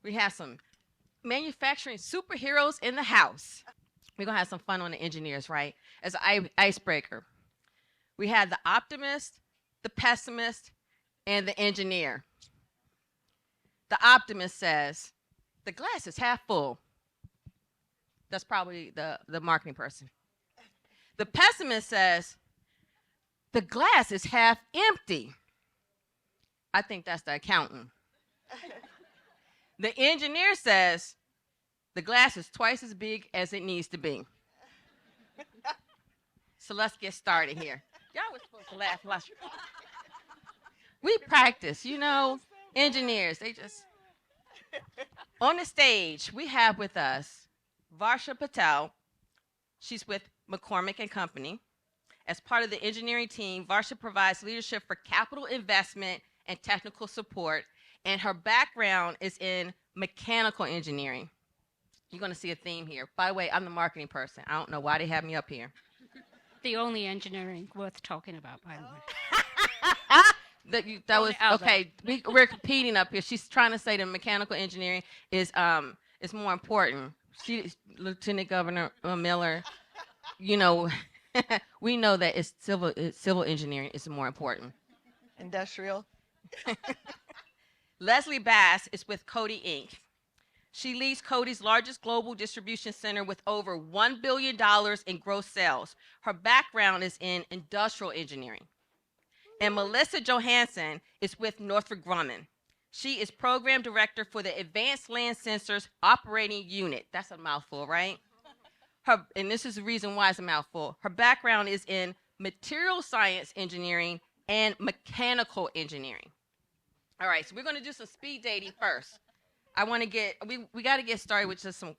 We have some manufacturing superheroes in the house. We're going to have some fun on the engineers, right? As an icebreaker, we had the optimist, the pessimist, and the engineer. The optimist says, the glass is half full. That's probably the marketing person. The pessimist says, the glass is half empty. I think that's the accountant. The engineer says, the glass is twice as big as it needs to be. So let's get started here. Y'all were supposed to laugh. We practice, engineers, they just. On the stage, we have with us Varsha Patel. She's with McCormick and Company. As part of the engineering team, Varsha provides leadership for capital investment and technical support, and her background is in mechanical engineering. You're going to see a theme here. By the way, I'm the marketing person. I don't know why they have me up here. The only engineering worth talking about, by the way. That was okay. We're competing up here. She's trying to say that mechanical engineering is more important. Lieutenant Governor Miller, we know that it's civil engineering is more important. Industrial. Leslie Bass is with Coty Inc. She leads Coty's largest global distribution center with over $1 billion in gross sales. Her background is in industrial engineering. And Melissa Johanson is with Northrop Grumman. She is program director for the Advanced Land Sensors Operating Unit. That's a mouthful, right? And this is the reason why it's a mouthful. Her background is in material science engineering and mechanical engineering. All right, so we're going to do some speed dating first. We got to get started with just some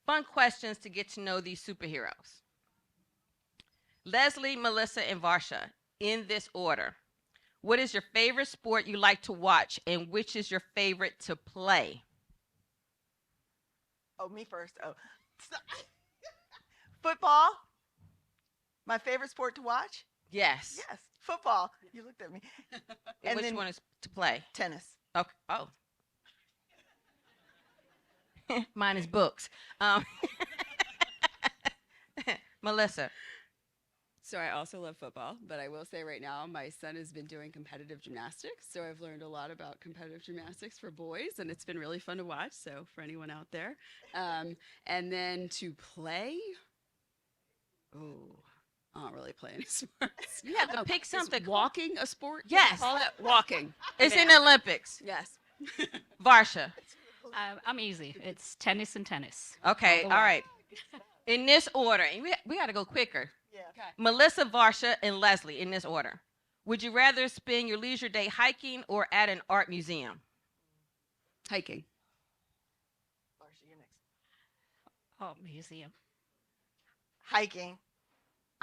fun questions to get to know these superheroes. Leslie, Melissa, and Varsha, in this order. What is your favorite sport you like to watch, and which is your favorite to play? Oh, me first. Oh. Football. My favorite sport to watch? Yes. Yes, football. You looked at me. And which one is to play? Tennis. Okay. Oh. Mine is books. Melissa. So I also love football, but I will say right now my son has been doing competitive gymnastics, so I've learned a lot about competitive gymnastics for boys, and it's been really fun to watch, so for anyone out there. And then to play, I don't really play any sports. You have to pick something. Is walking a sport? Yes. Call it walking. It's in the Olympics. Yes. Varsha. I'm easy. It's tennis and tennis. Okay, all right. In this order, and we got to go quicker. Yeah. Okay. Melissa, Varsha, and Leslie, in this order. Would you rather spend your leisure day hiking or at an art museum? Hiking. Varsha, you're next. Oh, museum. Hiking.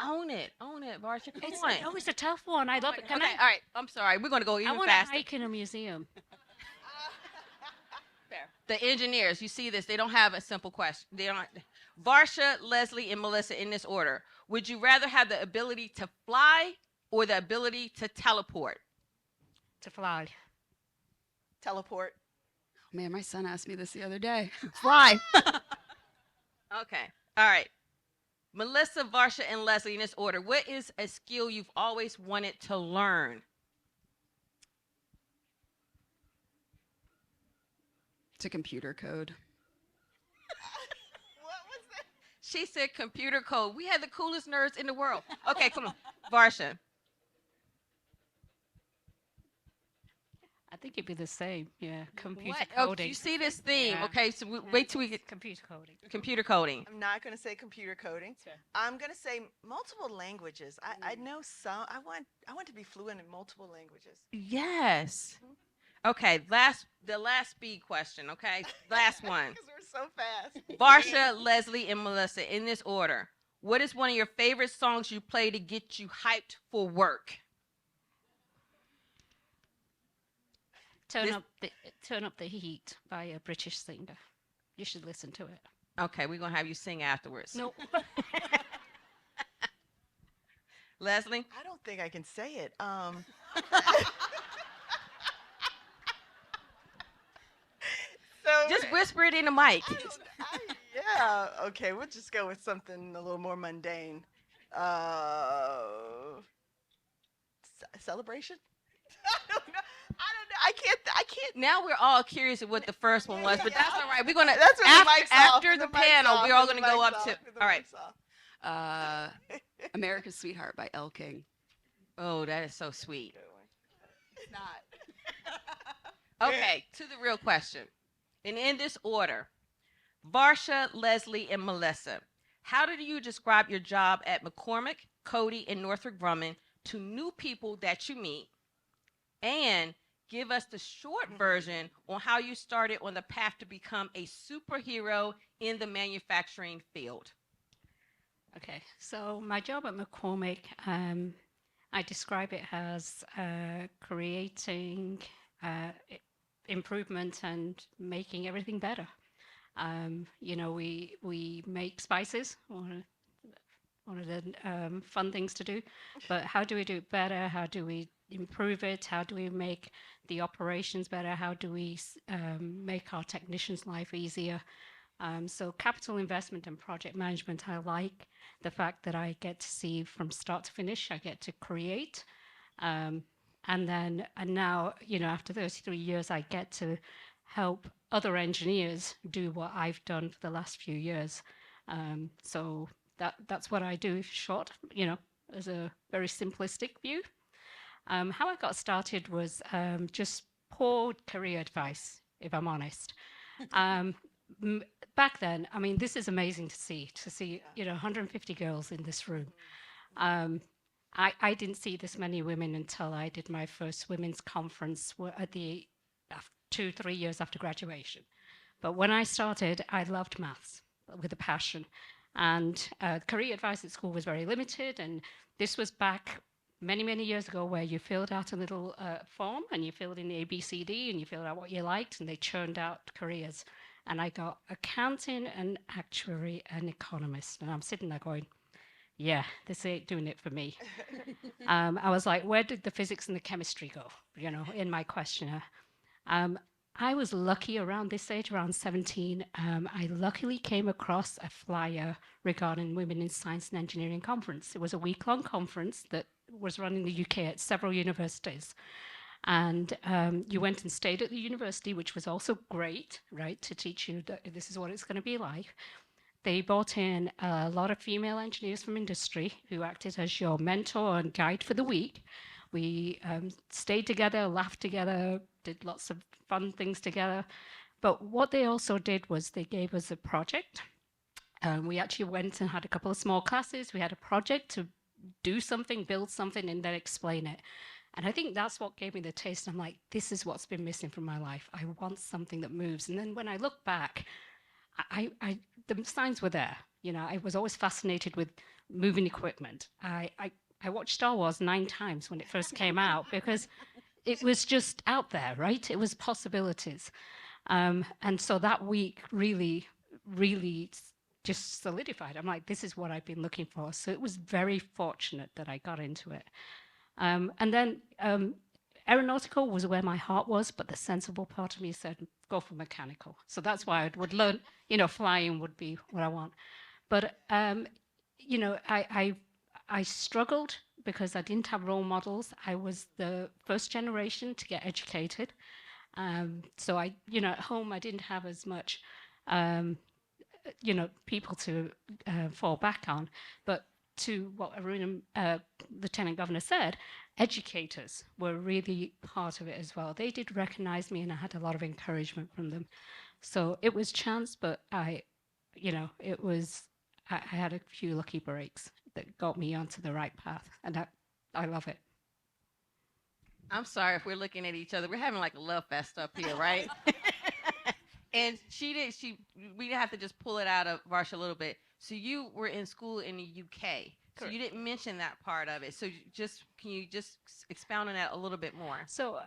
Own it, Varsha. Come on. It's a tough one. I love it. Okay, all right. I'm sorry. We're going to go even I want to faster. hike in a museum. Fair. The engineers, you see this, they don't have a simple question. They don't. Varsha, Leslie, and Melissa, in this order. Would you rather have the ability to fly or the ability to teleport? To fly. Teleport. Man, my son asked me this the other day. Fly. Okay. All right. Melissa, Varsha, and Leslie, in this order. What is a skill you've always wanted to learn? To computer code. What was that? She said computer code. We had the coolest nerds in the world. Okay, come on. Varsha. I think it'd be the same. Yeah, computer What? Oh, coding. you see this theme. Yeah. Okay, so wait till we get Computer coding. computer coding. I'm not going to say computer coding. Sure. I'm going to say multiple languages. I know some. I want to be fluent in multiple languages. Yes. Okay, the last speed question, okay? Last one. Because we're so fast. Varsha, Leslie, and Melissa, in this order. What is one of your favorite songs you play to get you hyped for work? Turn up the heat by a British singer. You should listen to it. Okay, we're going to have you sing afterwards. No. Leslie? I don't think I can say it. Just whisper it in the mic. Yeah. Okay, we'll just go with something a little more mundane. Celebration? I don't know. I don't know. I can't. Now we're all curious of what the first one was, but that's all right. We're gonna That's when the mic's off, after when the the mic's panel. off, We're all when the gonna go mic's up to. off, when the All right. mic's off. America's Sweetheart by Elle King. Oh, that is so sweet. It's not. Okay, to the real question. And in this order, Varsha, Leslie, and Melissa, how did you describe your job at McCormick, Coty, and Northrop Grumman to new people that you meet? And give us the short version on how you started on the path to become a superhero in the manufacturing field. Okay, so my job at McCormick, I describe it as creating improvement and making everything better. We make spices, one of the fun things to do, but how do we do it better? How do we improve it? How do we make the operations better? How do we make our technicians' life easier? So capital investment and project management, I like the fact that I get to see from start to finish. I get to create. And now, after 33 years, I get to help other engineers do what I've done for the last few years. So that's what I do short, as a very simplistic view. How I got started was just poor career advice, if I'm honest. Back then, I mean, this is amazing to see 150 girls in this room. I didn't see this many women until I did my first women's conference at 2-3 years after graduation. But when I started, I loved maths with a passion. And career advice at school was very limited. And this was back many, many years ago where you filled out a little form and you filled in the ABCD and you filled out what you liked and they churned out careers. And I got accounting and actuary and economist. And I'm sitting there going, yeah, this ain't doing it for me. I was like, where did the physics and the chemistry go, in my questionnaire? I was lucky around this age, around 17. I luckily came across a flyer regarding Women in Science and Engineering Conference. It was a week-long conference that was run in the UK at several universities. And you went and stayed at the university, which was also great, right, to teach you that this is what it's going to be like. They brought in a lot of female engineers from industry who acted as your mentor and guide for the week. We stayed together, laughed together, did lots of fun things together. But what they also did was they gave us a project. We actually went and had a couple of small classes. We had a project to do something, build something, and then explain it. And I think that's what gave me the taste. I'm like, this is what's been missing from my life. I want something that moves. And then when I look back, the signs were there. I was always fascinated with moving equipment. I watched Star Wars 9 times when it first came out because it was just out there, right? It was possibilities. And so that week really, really just solidified. I'm like, this is what I've been looking for. So it was very fortunate that I got into it. And then aeronautical was where my heart was, but the sensible part of me said, go for mechanical. So that's why I would learn, flying would be what I want. But, I struggled because I didn't have role models. I was the first generation to get educated. So at home, I didn't have as much, people to fall back on. But to what Aruna, Lieutenant Governor said, educators were really part of it as well. They did recognize me and I had a lot of encouragement from them. So it was chance, but I had a few lucky breaks that got me onto the right path, and I love it. I'm sorry if we're looking at each other. We're having like a love fest up here, right? And we have to just pull it out of Varsha a little bit. So you were in school in the UK. Correct. So you didn't mention that part of it. So can you just expound on that a little bit more? So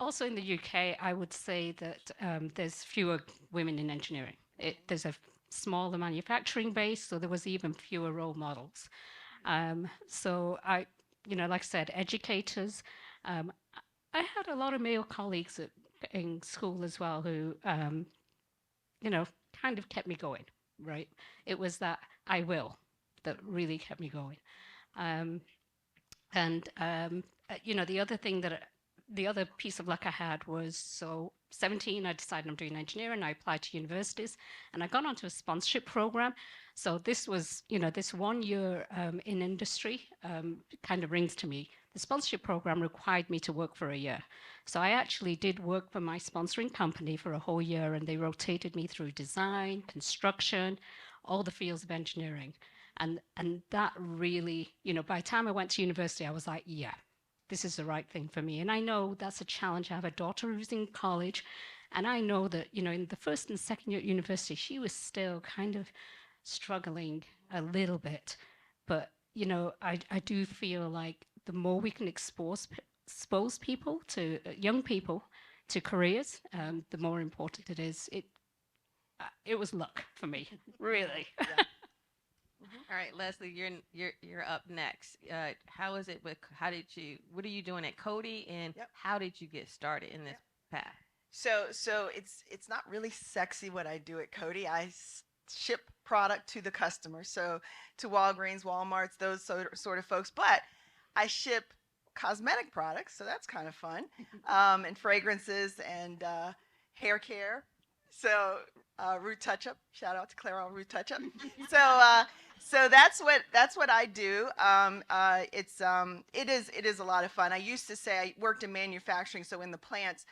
also in the UK, I would say that there's fewer women in engineering. There's a smaller manufacturing base, so there was even fewer role models. So I, like I said, educators. I had a lot of male colleagues in school as well who kind of kept me going, right? It was that I will that really kept me going. Um, and the other thing the other piece of luck I had was, so 17, I decided I'm doing engineering. I applied to universities, and I got onto a sponsorship program. So this was, this 1 year in industry kind of rings to me. The sponsorship program required me to work for a year. So I actually did work for my sponsoring company for a whole year, and they rotated me through design, construction, all the fields of engineering. And that really, by the time I went to university, I was like, yeah, this is the right thing for me. And I know that's a challenge. I have a daughter who's in college, and I know that, in the first and second year at university, she was still kind of struggling a little bit. But, I do feel like the more we can expose people to young people to careers, the more important it is. It was luck for me, really. Yeah. All right, Leslie, you're up next. How is it with what are you doing at Coty, and Yep. how did you get started in this path? So it's not really sexy what I do at Coty. Ship product to the customer, so to Walgreens, Walmarts, those sort of folks. But I ship cosmetic products, so that's kind of fun, and fragrances and hair care. So Root Touch Up. Shout out to Clara on Root Touch Up. So that's what I do. It is a lot of fun. I used to say I worked in manufacturing, so in the plants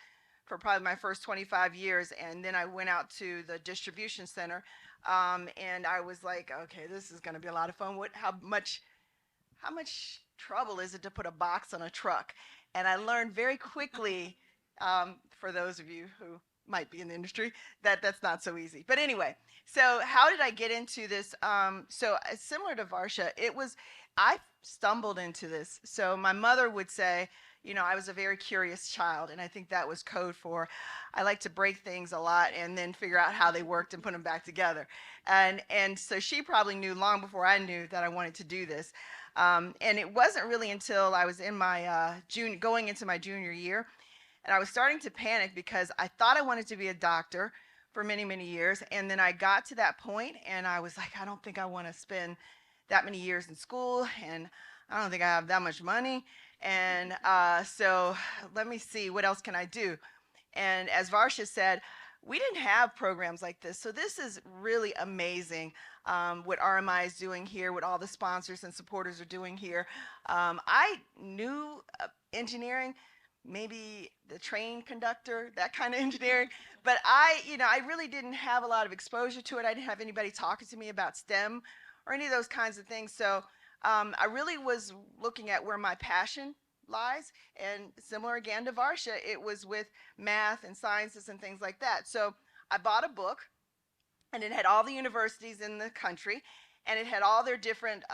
for probably my first 25 years, and then I went out to the distribution center, and I was like, okay, this is going to be a lot of fun. How much trouble is it to put a box on a truck? And I learned very quickly, for those of you who might be in the industry, that's not so easy. But anyway, so how did I get into this? Similar to Varsha, I stumbled into this. So my mother would say, I was a very curious child, and I think that was code for I like to break things a lot and then figure out how they worked and put them back together. And so she probably knew long before I knew that I wanted to do this. And it wasn't really until I was in my going into my junior year, and I was starting to panic because I thought I wanted to be a doctor for many, many years. And then I got to that point, and I was like, I don't think I want to spend that many years in school, and I don't think I have that much money. And so let me see, what else can I do? And as Varsha said, we didn't have programs like this. So this is really amazing, what RMI is doing here, what all the sponsors and supporters are doing here. I knew engineering, maybe the train conductor, that kind of engineering. But I really didn't have a lot of exposure to it. I didn't have anybody talking to me about STEM or any of those kinds of things. So I really was looking at where my passion lies, and similar again to Varsha, it was with math and sciences and things like that. So I bought a book, and it had all the universities in the country, and it had all their different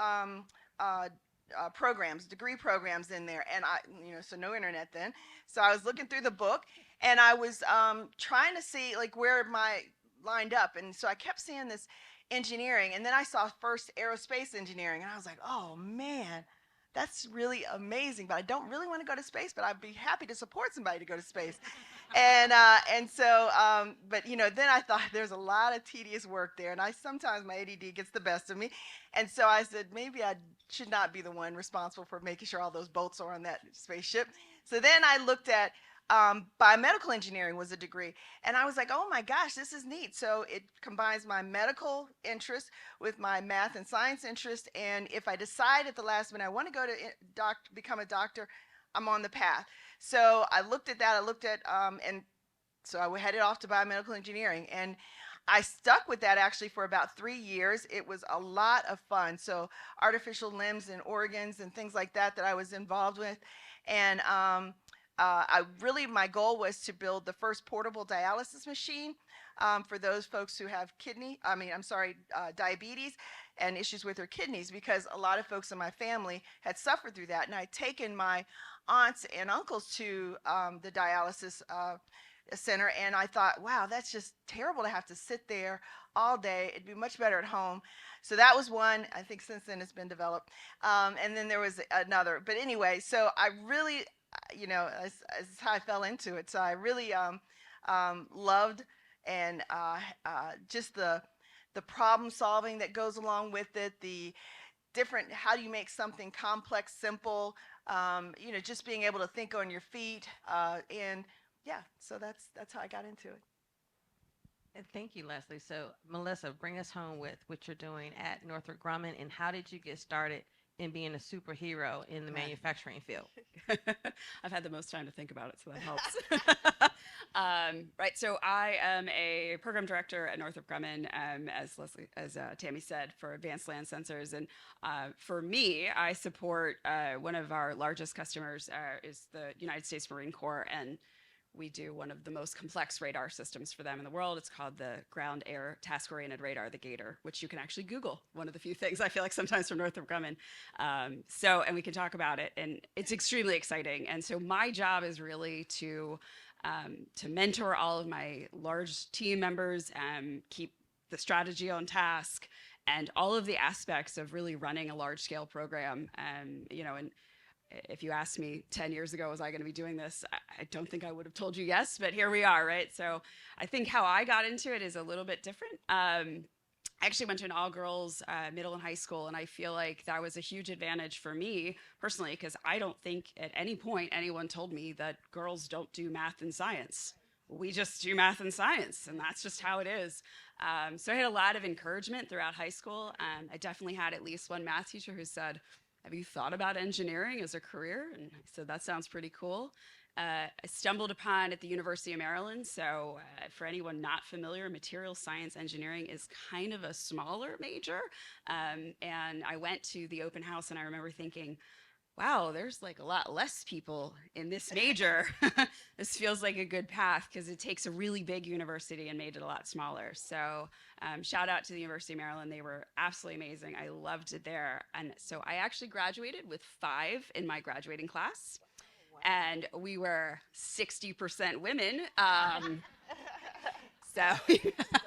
programs, degree programs in there. And so no internet then. So I was looking through the book, and I was trying to see like where my lined up. And so I kept seeing this engineering, and then I saw first aerospace engineering, and I was like, oh man, that's really amazing. But I don't really want to go to space, but I'd be happy to support somebody to go to space. And so, but then I thought there's a lot of tedious work there, and sometimes my ADD gets the best of me, and so I said maybe I should not be the one responsible for making sure all those bolts are on that spaceship. So then I looked at biomedical engineering was a degree, and I was like, oh my gosh, this is neat. So it combines my medical interest with my math and science interest, and if I decide at the last minute I want to go to become a doctor, I'm on the path. So I looked at that. And so I headed off to biomedical engineering, and I stuck with that actually for about 3 years. It was a lot of fun. So artificial limbs and organs and things like that I was involved with. And my goal was to build the first portable dialysis machine for those folks who have diabetes and issues with their kidneys, because a lot of folks in my family had suffered through that. And I'd taken my aunts and uncles to the dialysis center, and I thought, wow, that's just terrible to have to sit there all day. It'd be much better at home. So that was one. I think since then it's been developed. And then there was another. But anyway, so I really, that's how I fell into it. So I really loved and just the problem solving that goes along with it, the different, how do you make something complex simple, just being able to think on your feet, and yeah, so that's how I got into it. And thank you, Leslie. So, Melissa, bring us home with what you're doing at Northrop Grumman, and how did you get started in being a superhero in the Okay. manufacturing field? I've had the most time to think about it, so that helps. Right, so I am a program director at Northrop Grumman, as Tammy said, for advanced land sensors. And for me, I support one of our largest customers is the United States Marine Corps, and we do one of the most complex radar systems for them in the world. It's called the Ground Air Task Oriented Radar, the Gator, which you can actually Google. One of the few things I feel like sometimes from Northrop Grumman. And we can talk about it, and it's extremely exciting. And so my job is really to mentor all of my large team members, keep the strategy on task, and all of the aspects of really running a large scale program. And if you asked me 10 years ago, was I going to be doing this? I don't think I would have told you yes, but here we are, right? So I think how I got into it is a little bit different. I actually went to an all-girls middle and high school, and I feel like that was a huge advantage for me personally, because I don't think at any point anyone told me that girls don't do math and science. We just do math and science, and that's just how it is. So I had a lot of encouragement throughout high school. I definitely had at least one math teacher who said, "Have you thought about engineering as a career?" And I said, "That sounds pretty cool." I stumbled upon at the University of Maryland. So for anyone not familiar, material science engineering is kind of a smaller major. And I went to the open house, and I remember thinking, wow, there's like a lot less people in this major. This feels like a good path, because it takes a really big university and made it a lot smaller. So shout out to the University of Maryland. They were absolutely amazing. I loved it there. And so I actually graduated with 5 in my graduating class. And we were 60% women. So,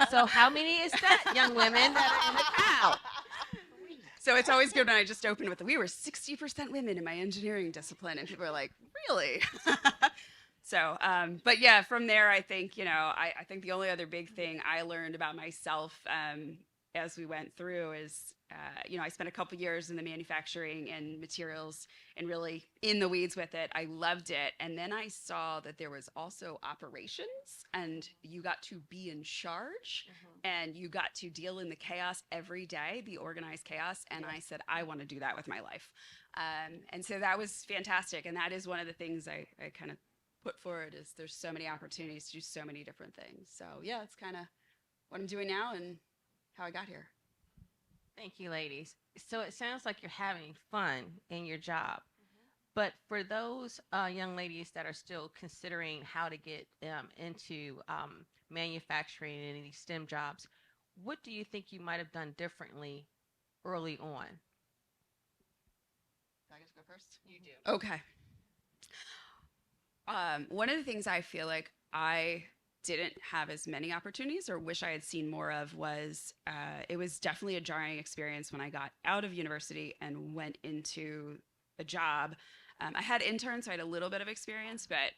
So, how many is that, young women that are in the crowd? so it's always good when I just open with, we were 60% women in my engineering discipline. And people are like, really? So, but yeah, from there, I think, I think the only other big thing I learned about myself as we went through is, I spent a couple years in the manufacturing and materials and really in the weeds with it. I loved it. And then I saw that there was also operations, and you got to be in charge, and you got to deal in the chaos every day, the organized chaos. And I said, I want to do that with my life. And so that was fantastic. And that is one of the things I kind of put forward, is there's so many opportunities to do so many different things. So yeah, it's kind of what I'm doing now and how I got here. Thank you, ladies. So it sounds like you're having fun in your job. But for those young ladies that are still considering how to get into manufacturing and any STEM jobs, what do you think you might have done differently early on? Do I get to go first? You do. Okay. One of the things I feel like I didn't have as many opportunities, or wish I had seen more of, was it was definitely a jarring experience when I got out of university and went into a job. I had interns, so I had a little bit of experience, but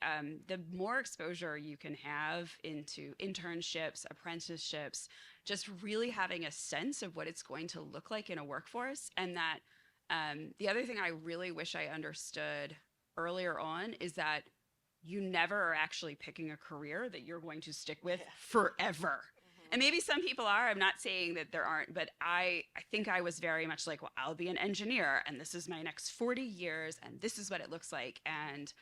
the more exposure you can have into internships, apprenticeships, just really having a sense of what it's going to look like in a workforce. And that the other thing I really wish I understood earlier on is that you never are actually picking a career that you're going to stick with forever. And maybe some people are, I'm not saying that there aren't, but I think I was very much like, well, I'll be an engineer, and this is my next 40 years, and this is what it looks like. And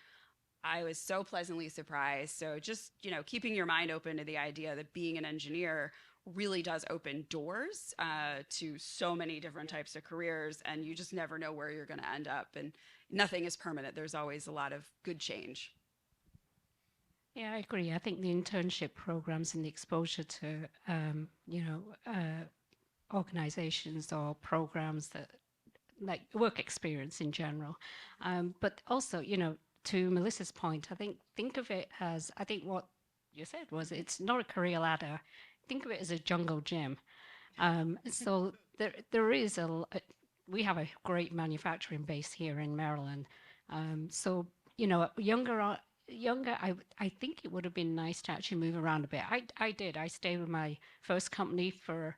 I was so pleasantly surprised. So just, keeping your mind open to the idea that being an engineer really does open doors to so many different types of careers, and you just never know where you're going to end up. And nothing is permanent. There's always a lot of good change. Yeah, I agree. I think the internship programs and the exposure to, organizations or programs that, like, work experience in general. But also, to Melissa's point, think of it as, I think what you said was, it's not a career ladder. Think of it as a jungle gym. So there is we have a great manufacturing base here in Maryland. So, younger younger, I think it would have been nice to actually move around a bit. I did. I stayed with my first company for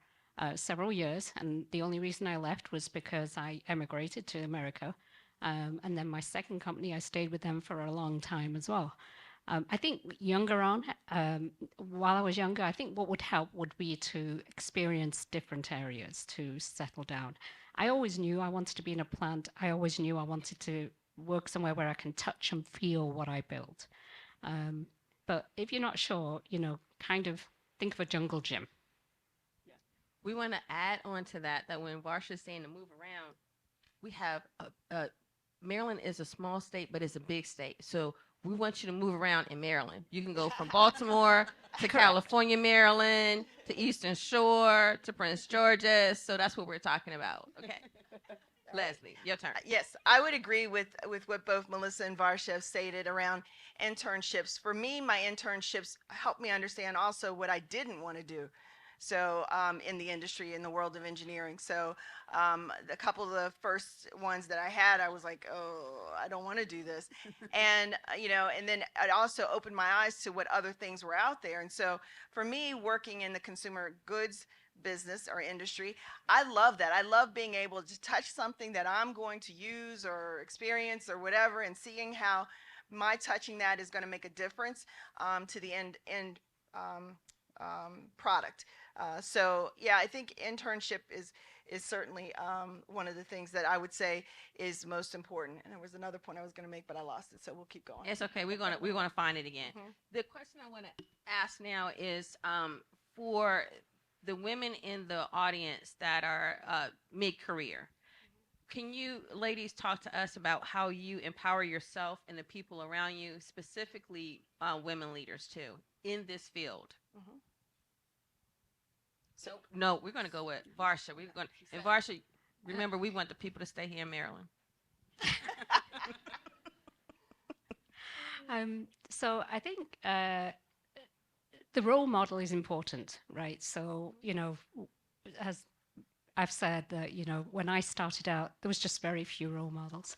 several years, and the only reason I left was because I emigrated to America. And then my second company, I stayed with them for a long time as well. I think younger on, while I was younger, I think what would help would be to experience different areas to settle down. I always knew I wanted to be in a plant. I always knew I wanted to work somewhere where I can touch and feel what I built. Um, but if you're not sure, kind of think of a jungle gym. We want to add on to that when Varsha's saying to move around, we have Maryland is a small state, but it's a big state. So we want you to move around in Maryland. You can go from Baltimore to California, Maryland, to Eastern Shore, to Prince George's. So that's what we're talking about. Okay. Leslie, your turn. Yes, I would agree with what both Melissa and Varsha have stated around internships. For me, my internships helped me understand also what I didn't want to do. So in the industry, in the world of engineering. So a couple of the first ones that I had, I was like, oh, I don't want to do this. And, and then it also opened my eyes to what other things were out there. And so for me, working in the consumer goods business or industry, I love that. I love being able to touch something that I'm going to use or experience or whatever, and seeing how my touching that is going to make a difference to the end product. So yeah, I think internship is certainly one of the things that I would say is most important. And there was another point I was going to make, but I lost it, so we'll keep going. It's okay. We're gonna find it again. Mm-hmm. The question I want to ask now is for the women in the audience that are mid-career. Can you ladies talk to us about how you empower yourself and the people around you, specifically women leaders too, in this field? Mm-hmm. So no, we're going to go with Varsha. We're going and Varsha. Remember, we want the people to stay here in Maryland. So I think the role model is important, right? So as I've said that when I started out, there was just very few role models.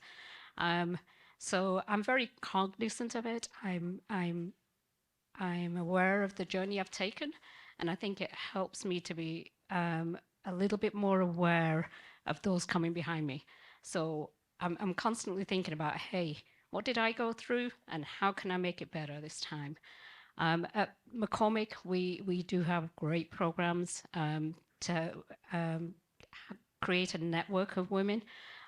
So I'm very cognizant of it. I'm aware of the journey I've taken. And I think it helps me to be a little bit more aware of those coming behind me. So I'm constantly thinking about, hey, what did I go through and how can I make it better this time? At McCormick, we do have great programs to create a network of women.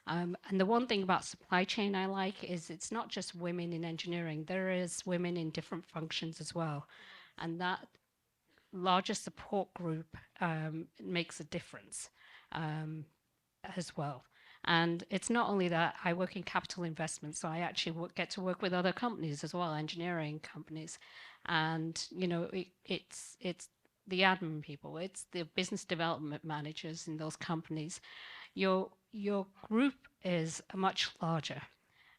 And the one thing about supply chain I like is it's not just women in engineering. There is women in different functions as well. And that larger support group makes a difference as well. And it's not only that. I work in capital investment, so I actually get to work with other companies as well, engineering companies. And it's the admin people, it's the business development managers in those companies. Your group is much larger.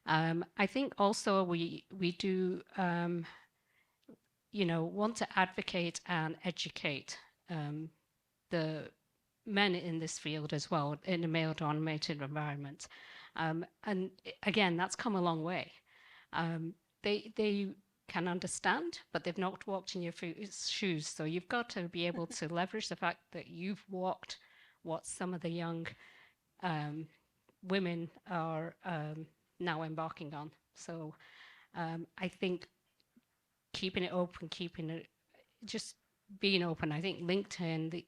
I think also we do want to advocate and educate the men in this field as well, in a male-dominated environment. And again, that's come a long way. They can understand, but they've not walked in your shoes. So you've got to be able to leverage the fact that you've walked what some of the young women are now embarking on. So I think keeping it open, just being open. I think LinkedIn,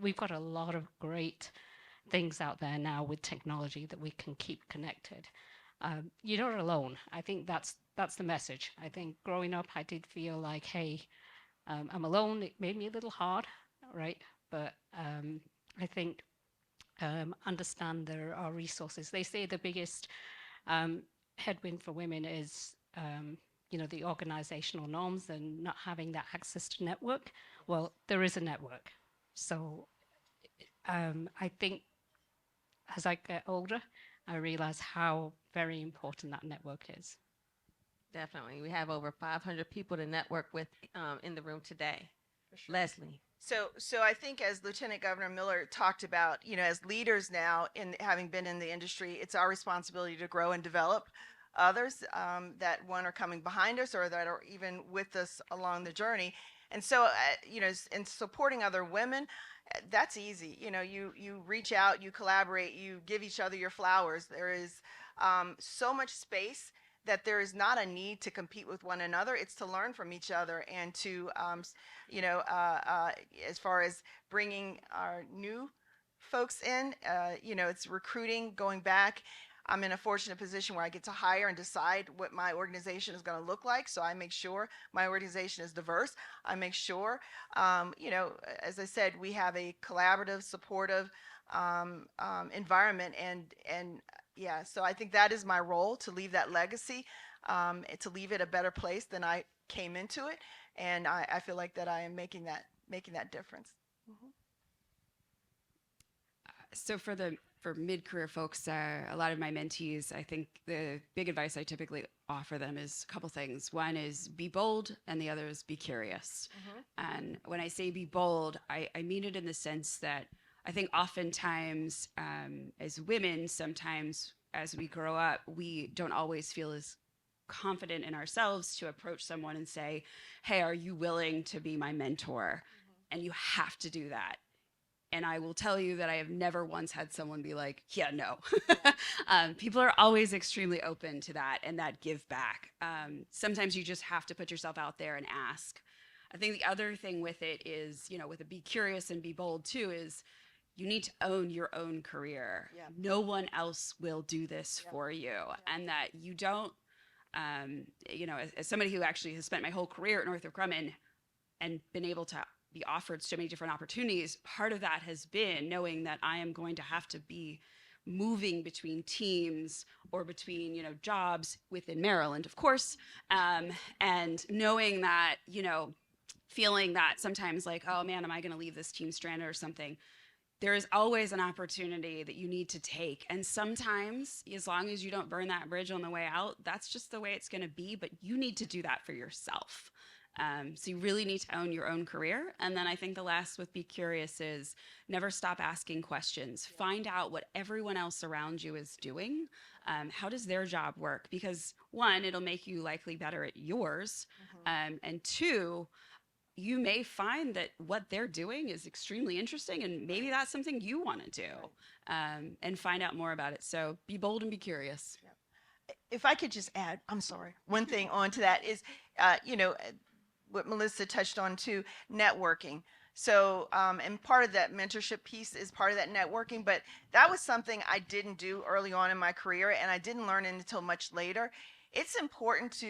we've got a lot of great things out there now with technology that we can keep connected. You're not alone. I think that's the message. I think growing up, I did feel like, hey, I'm alone. It made me a little hard, right? But I think understand there are resources. They say the biggest headwind for women is the organizational norms and not having that access to network. Well, there is a network. So I think as I get older, I realize how very important that network is. Definitely. We have over 500 people to network with in the room today. Sure. Leslie. So I think as Lieutenant Governor Miller talked about, as leaders now, in having been in the industry, it's our responsibility to grow and develop others that one are coming behind us or that are even with us along the journey. And so, in supporting other women, that's easy. You reach out, you collaborate, you give each other your flowers. There is so much space that there is not a need to compete with one another. It's to learn from each other and to, as far as bringing our new folks in, it's recruiting, going back. I'm in a fortunate position where I get to hire and decide what my organization is going to look like. So I make sure my organization is diverse. I make sure, as I said, we have a collaborative, supportive environment. And yeah, so I think that is my role, to leave that legacy, to leave it a better place than I came into it. And I feel like that I am making that difference. Mm-hmm. So for mid-career folks, a lot of my mentees, I think the big advice I typically offer them is a couple things. One is be bold, and the other is be curious. Mm-hmm. And when I say be bold, I mean it in the sense that I think oftentimes as women, sometimes as we grow up, we don't always feel as confident in ourselves to approach someone and say, hey, are you willing to be my mentor? Mm-hmm. And you have to do that. And I will tell you that I have never once had someone be like, yeah, no. People are always extremely open to that and that give back. Sometimes you just have to put yourself out there and ask. I think the other thing with it is, with a be curious and be bold too, is you need to own your own career. Yeah. No one else will do this for you. Yeah. And that you don't, as somebody who actually has spent my whole career at Northrop Grumman and been able to be offered so many different opportunities, part of that has been knowing that I am going to have to be moving between teams or between, jobs within Maryland, of course, and knowing that, feeling that sometimes like, oh man, am I going to leave this team stranded or something? There is always an opportunity that you need to take. And sometimes, as long as you don't burn that bridge on the way out, that's just the way it's going to be, but you need to do that for yourself. So you really need to own your own career. And then I think the last with be curious is never stop asking questions. Find out what everyone else around you is doing. How does their job work? Because one, it'll make you likely better at yours. Mm-hmm. And two, you may find that what they're doing is extremely interesting and maybe that's something you want to do, and find out more about it. So be bold and be curious. Yeah. If I could just add, I'm sorry, one thing on to that is, what Melissa touched on too, networking. So, and part of that mentorship piece is part of that networking, but that was something I didn't do early on in my career and I didn't learn it until much later. It's important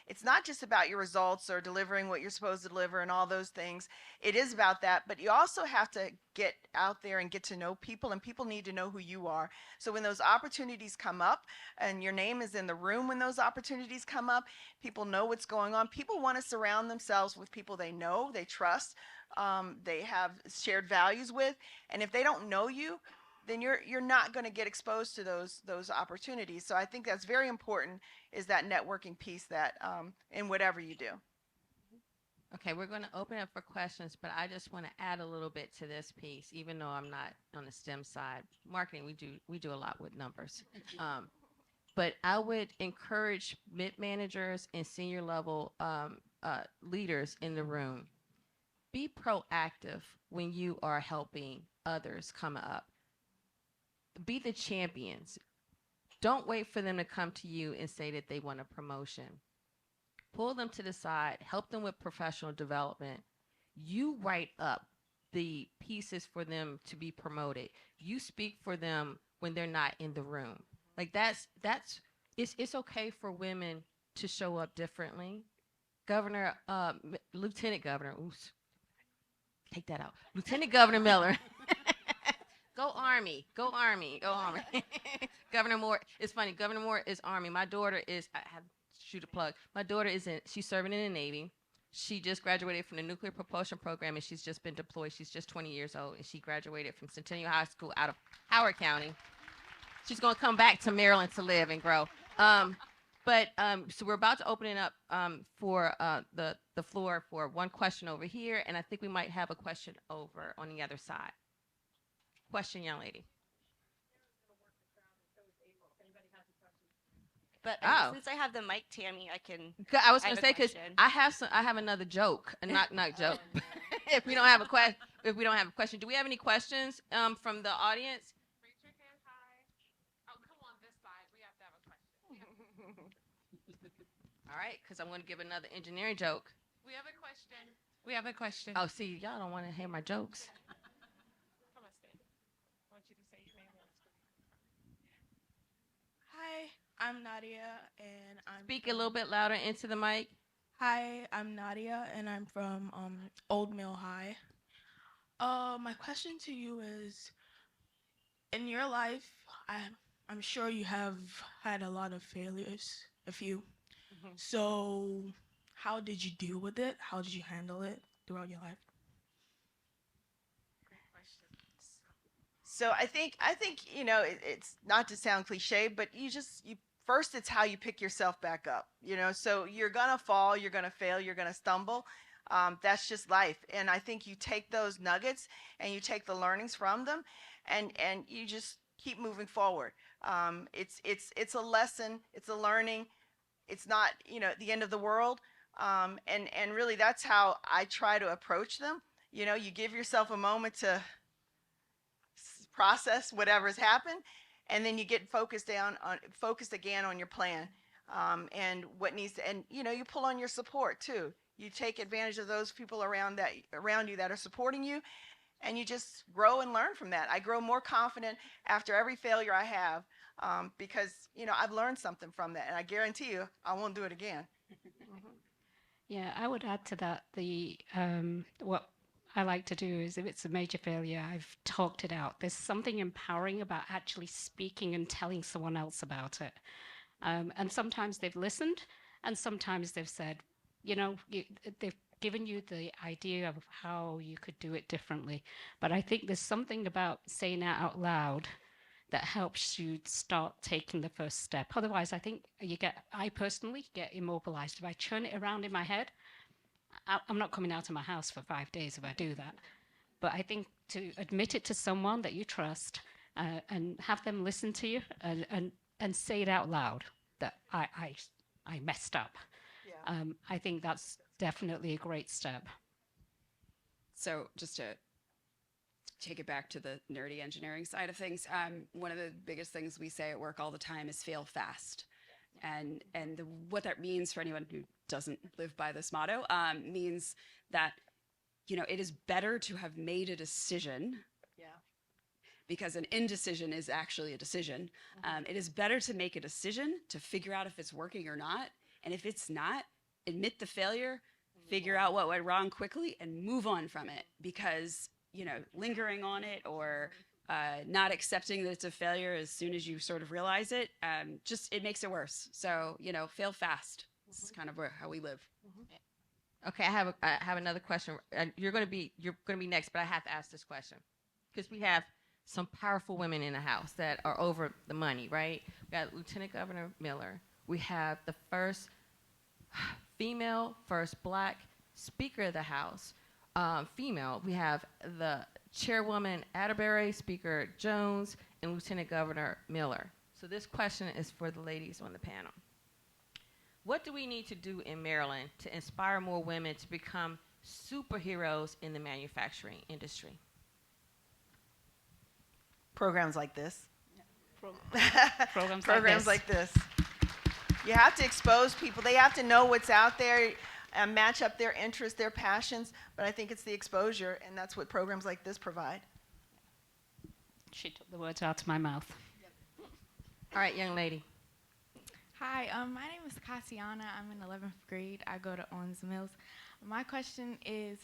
it's not just about your results or delivering what you're supposed to deliver and all those things. It is about that, but you also have to get out there and get to know people, and people need to know who you are. So when those opportunities come up and your name is in the room, when those opportunities come up, people know what's going on. People want to surround themselves with people they know, they trust, they have shared values with, and if they don't know you, then you're not going to get exposed to those opportunities. So I think that's very important, is that networking piece that in whatever you do. Okay, we're going to open up for questions, but I just want to add a little bit to this piece, even though I'm not on the STEM side. Marketing, we do a lot with numbers. But I would encourage mid-managers and senior level leaders in the room, be proactive when you are helping others come up. Be the champions. Don't wait for them to come to you and say that they want a promotion. Pull them to the side, help them with professional development. You write up the pieces for them to be promoted. You speak for them when they're not in the room. Like it's okay for women to show up differently. Lieutenant Governor, oops, take that out. Lieutenant Governor Miller. Go Army, go Army, go Army. Governor Moore, it's funny, Governor Moore is Army. My daughter is, I have to shoot a plug. My daughter she's serving in the Navy. She just graduated from the nuclear propulsion program and she's just been deployed. She's just 20 years old and she graduated from Centennial High School out of Howard County. She's gonna come back to Maryland to live and grow. So we're about to open it up for the floor for one question over here, and I think we might have a question over on the other side. Question, young lady. But Oh. since I have the mic, Tammy, I can. I was I gonna have a say because question. I have another joke, a knock joke. If we don't have a question, do we have any questions from the audience? Raise your hand high. Oh, come on this side. We have to have a question. All right, because I'm gonna give another engineering joke. We have a question. We have a question. Oh, see, y'all don't want to hear my jokes. Come on, Stan. I want you to say your name on screen. Hi, I'm Nadia, and I'm. Speak a little bit louder into the mic. Hi, I'm Nadia, and I'm from Old Mill High. My question to you is, in your life, I'm sure you have had a lot of failures, a few. So, how did you deal with it? How did you handle it throughout your life? So I think it's not to sound cliche, but you first it's how you pick yourself back up. So you're gonna fall, you're gonna fail, you're gonna stumble. That's just life, and I think you take those nuggets and you take the learnings from them, and you just keep moving forward. It's a lesson, it's a learning. It's not the end of the world, and really that's how I try to approach them. You give yourself a moment to process whatever's happened, and then you get focused again on your plan, and what needs to, and you pull on your support too. You take advantage of those people around you that are supporting you, and you just grow and learn from that. I grow more confident after every failure I have, because I've learned something from that, and I guarantee you I won't do it again. Yeah, I would add to that what I like to do is if it's a major failure, I've talked it out. There's something empowering about actually speaking and telling someone else about it. And sometimes they've listened, and sometimes they've said, they've given you the idea of how you could do it differently. But I think there's something about saying that out loud that helps you start taking the first step. Otherwise, I think I personally get immobilized. If I churn it around in my head, I'm not coming out of my house for 5 days if I do that. But I think to admit it to someone that you trust, and have them listen to you and say it out loud that I messed up. Yeah. I think that's definitely a great step. So just to take it back to the nerdy engineering side of things, one of the biggest things we say at work all the time is fail fast. And what that means for anyone who doesn't live by this motto means that it is better to have made a decision. Yeah. Because an indecision is actually a decision. It is better to make a decision to figure out if it's working or not, and if it's not, admit the failure, figure out what went wrong quickly, and move on from it. Because lingering on it or not accepting that it's a failure as soon as you sort of realize it, it makes it worse. So fail fast. This is kind of how we live. Okay, I have another question. You're gonna be next, but I have to ask this question because we have some powerful women in the house that are over the money, right? We got Lieutenant Governor Miller. We have the first female, first Black Speaker of the House, female. We have the Chairwoman Atterbury, Speaker Jones, and Lieutenant Governor Miller. So this question is for the ladies on the panel. What do we need to do in Maryland to inspire more women to become superheroes in the manufacturing industry? Programs like this. Programs like this. You have to expose people. They have to know what's out there and match up their interests, their passions. But I think it's the exposure, and that's what programs like this provide. She took the words out of my mouth. All right, young lady. Hi, my name is Cassiana. I'm in 11th grade. I go to Owens Mills. My question is,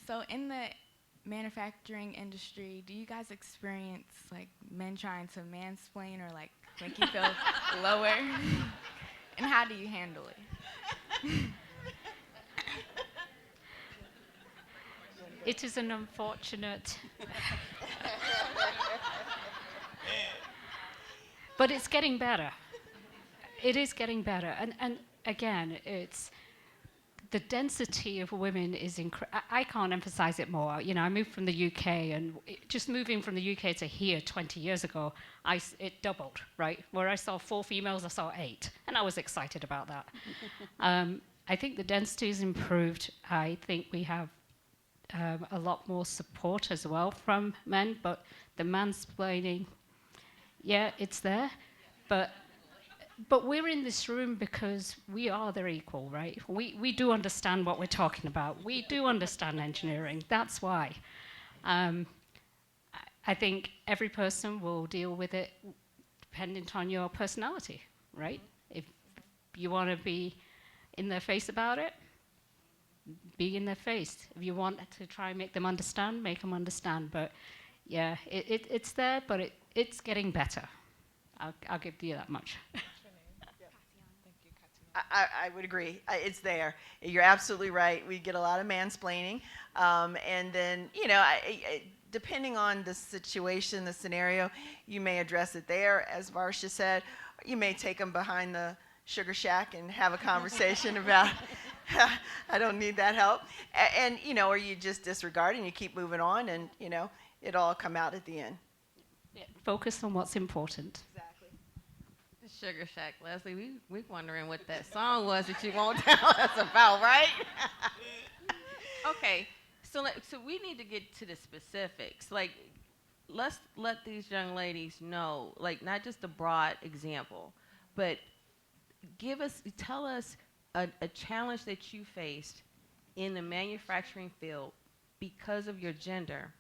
so in the manufacturing industry, do you guys experience like men trying to mansplain or like make you feel lower? And how do you handle it? It is an unfortunate, but it's getting better. It is getting better. And again, the density of women is I can't emphasize it more. You know, I moved from the UK, and just moving from the UK to here 20 years ago, it doubled, right? Where I saw 4 females, I saw 8, and I was excited about that. I think the density has improved. I think we have a lot more support as well from men, but the mansplaining, yeah, it's there, but we're in this room because we are their equal, right? We do understand what we're talking about. We do understand engineering. That's why. I think every person will deal with it dependent on your personality, right? If you want to be in their face about it, be in their face. If you want to try and make them understand, make them understand. But yeah, it's there, but it's getting better. I'll give you that much. I would agree. It's there. You're absolutely right. We get a lot of mansplaining. And then, you know, depending on the situation, the scenario, you may address it there, as Varsha said. You may take them behind the sugar shack and have a conversation about, I don't need that help. And, you know, or you just disregard and you keep moving on and, you know, it'll all come out at the end. Yeah, focus on what's important. Sugar Shack, Leslie, we're wondering what that song was that you won't tell us about, right? Okay, so we need to get to the specifics. Like, let's let these young ladies know, like, not just a broad example, but tell us a challenge that you faced in the manufacturing field because of your gender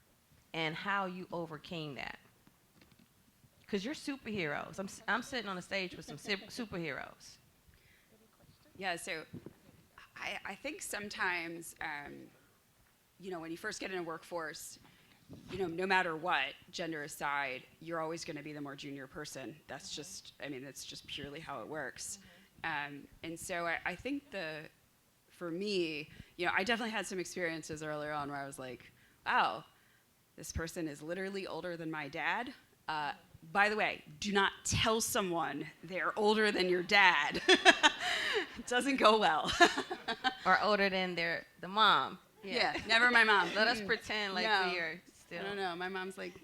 and how you overcame that. Because you're superheroes. I'm sitting on the stage with some superheroes. Yeah, so I think sometimes, you know, when you first get in a workforce, you know, no matter what, gender aside, you're always going to be the more junior person. That's just, I mean, that's just purely how it works. And so I think for me, you know, I definitely had some experiences earlier on where I was like, wow, this person is literally older than my dad. By the way, do not tell someone they're older than your dad. It doesn't go well. Or older than the mom. Yeah, never my mom. Let us pretend like we are still. No, my mom's like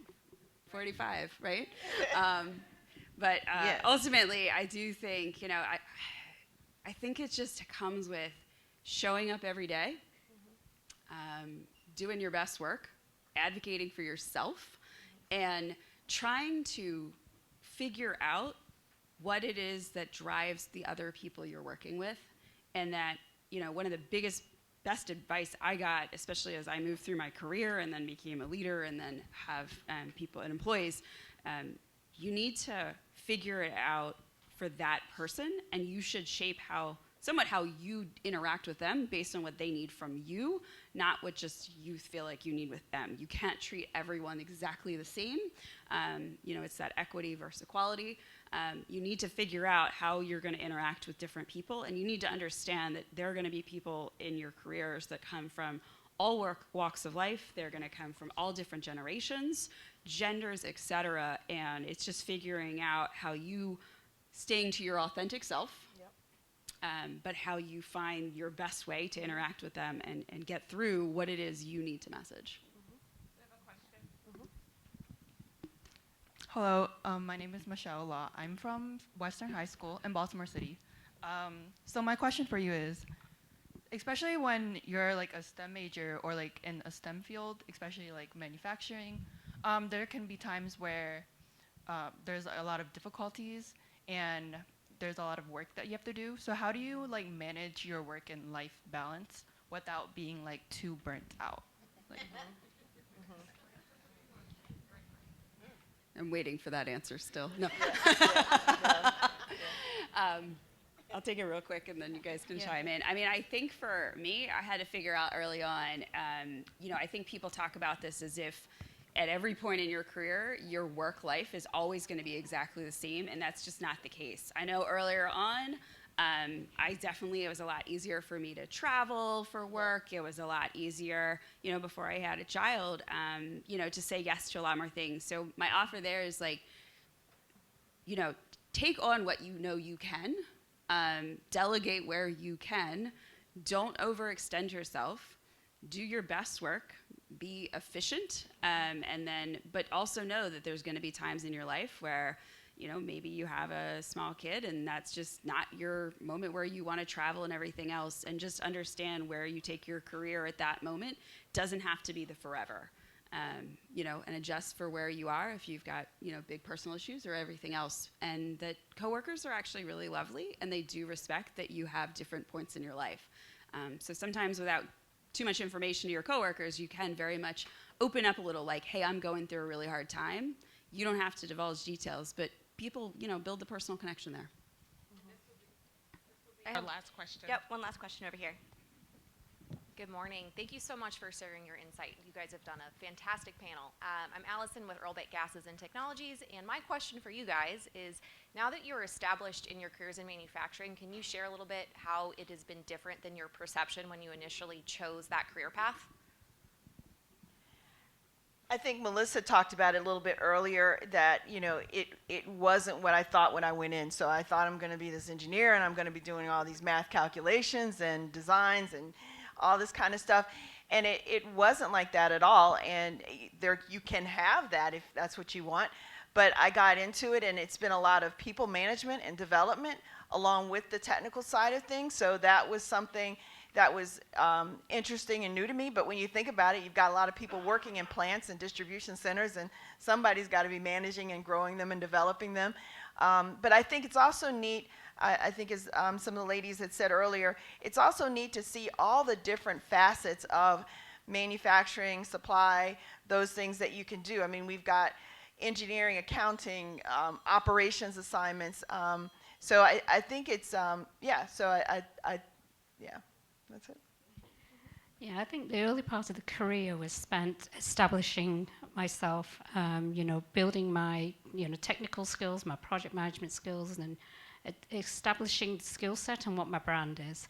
45, right? But ultimately, I do think, you know, I think it just comes with showing up every day, doing your best work, advocating for yourself, and trying to figure out what it is that drives the other people you're working with. And that, you know, one of the best advice I got, especially as I moved through my career and then became a leader and then have people and employees, you need to figure it out for that person, and you should shape somewhat how you interact with them based on what they need from you, not what just you feel like you need with them. You can't treat everyone exactly the same. You know, it's that equity versus equality. You need to figure out how you're going to interact with different people, and you need to understand that there are going to be people in your careers that come from all walks of life. They're going to come from all different generations, genders, etc. And it's just figuring out how you staying to your authentic self, but how you find your best way to interact with them and get through what it is you need to message. We have a question. Hello, my name is Michelle Law. I'm from Western High School in Baltimore City. So my question for you is, especially when you're like a STEM major or like in a STEM field, especially like manufacturing, there can be times where there's a lot of difficulties and there's a lot of work that you have to do. So how do you like manage your work and life balance without being like too burnt out? Like, I'm waiting for that answer still. No. I'll take it real quick and then you guys can chime in. I mean, I think for me, I had to figure out early on, you know, I think people talk about this as if at every point in your career, your work life is always going to be exactly the same, and that's just not the case. I know earlier on, it was a lot easier for me to travel for work. It was a lot easier, you know, before I had a child, you know, to say yes to a lot more things. So my offer there is like, you know, take on what you know you can, delegate where you can, don't overextend yourself. Do your best work, be efficient, but also know that there's going to be times in your life where, maybe you have a small kid and that's just not your moment where you want to travel and everything else, and just understand where you take your career at that moment doesn't have to be the forever. And adjust for where you are if you've got, big personal issues or everything else. And that coworkers are actually really lovely and they do respect that you have different points in your life. So sometimes without too much information to your coworkers, you can very much open up a little, like, hey, I'm going through a really hard time. You don't have to divulge details, but people, build the personal connection there. Our last question. Yep, one last question over here. Good morning. Thank you so much for sharing your insight. You guys have done a fantastic panel. I'm Allison with Earlbeck Gases and Technologies, and my question for you guys is, now that you're established in your careers in manufacturing, can you share a little bit how it has been different than your perception when you initially chose that career path? I think Melissa talked about it a little bit earlier, that it wasn't what I thought when I went in. So I thought I'm going to be this engineer and I'm going to be doing all these math calculations and designs and all this kind of stuff, and it wasn't like that at all. And you can have that if that's what you want, but I got into it, and it's been a lot of people management and development along with the technical side of things. So that was something that was interesting and new to me. But when you think about it, you've got a lot of people working in plants and distribution centers, and somebody's got to be managing and growing them and developing them. But I think it's also neat, I think as some of the ladies had said earlier, it's also neat to see all the different facets of manufacturing, supply, those things that you can do. I mean, we've got engineering, accounting, operations assignments. So I think it's, yeah, so yeah, that's it. Yeah, I think the early part of the career was spent establishing myself, building my, technical skills, my project management skills, and establishing the skill set and what my brand is.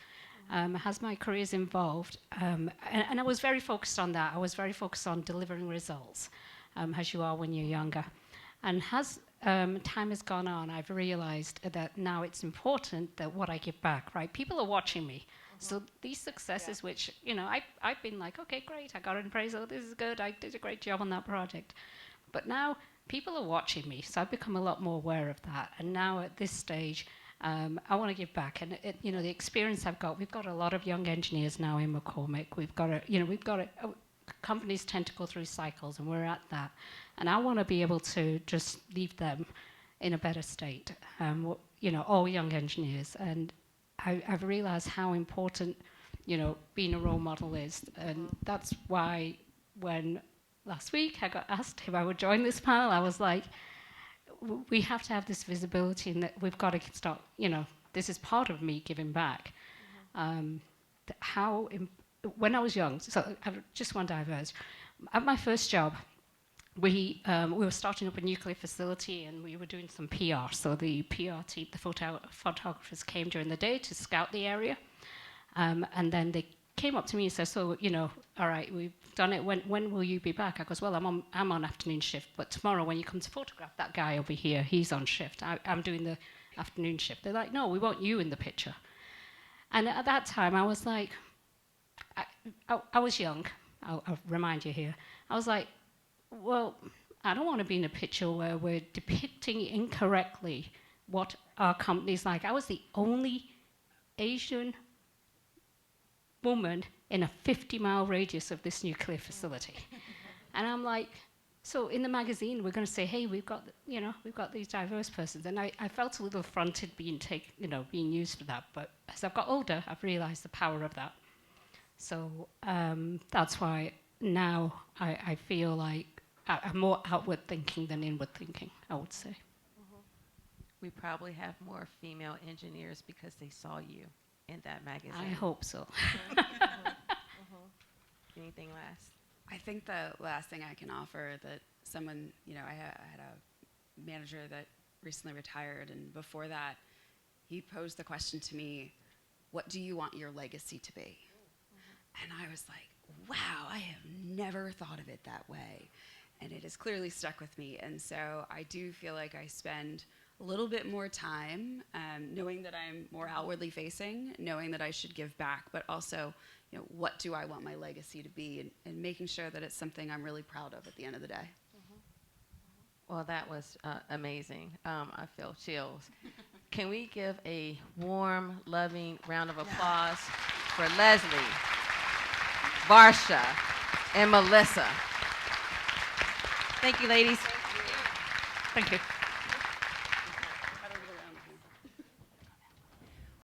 As my career's involved, and I was very focused on that. I was very focused on delivering results, as you are when you're younger. And as time has gone on, I've realized that now it's important that what I give back, right? People are watching me. So these successes, which, I've been like, okay, great, I got an appraisal, this is good, I did a great job on that project. But now people are watching me, so I've become a lot more aware of that. And now at this stage, I want to give back. And, the experience I've got, we've got a lot of young engineers now in McCormick. Companies tend to go through cycles, and we're at that. And I want to be able to just leave them in a better state, all young engineers. And I've realized how important, being a role model is. And that's why when last week I got asked if I would join this panel, I was like, we have to have this visibility, and that we've got to start, this is part of me giving back. When I was young, so I just want to diverge. At my first job, we were starting up a nuclear facility, and we were doing some PR. So the PR team, the photographers came during the day to scout the area. And then they came up to me and said, so, all right, we've done it. When will you be back? I goes, well, I'm on afternoon shift, but tomorrow when you come to photograph that guy over here, he's on shift. I'm doing the afternoon shift. They're like, no, we want you in the picture. And at that time, I was like, I was young. I'll remind you here. I was like, well, I don't want to be in a picture where we're depicting incorrectly what our company's like. I was the only Asian woman in a 50-mile radius of this nuclear facility. And I'm like, so in the magazine, we're going to say, hey, we've got these diverse persons. And I felt a little affronted being used for that. But as I've got older, I've realized the power of that. So that's why now I feel like I'm more outward thinking than inward thinking, I would say. We probably have more female engineers because they saw you in that magazine. I hope so. Anything last? I think the last thing I can offer that someone, I had a manager that recently retired, and before that, he posed the question to me, what do you want your legacy to be? And I was like, wow, I have never thought of it that way. And it has clearly stuck with me. And so I do feel like I spend a little bit more time, knowing that I'm more outwardly facing, knowing that I should give back, but also, what do I want my legacy to be, and making sure that it's something I'm really proud of at the end of the day. Well, that was amazing. I feel chills. Can we give a warm, loving round of applause for Leslie, Varsha, and Melissa? Thank you, ladies. Thank you.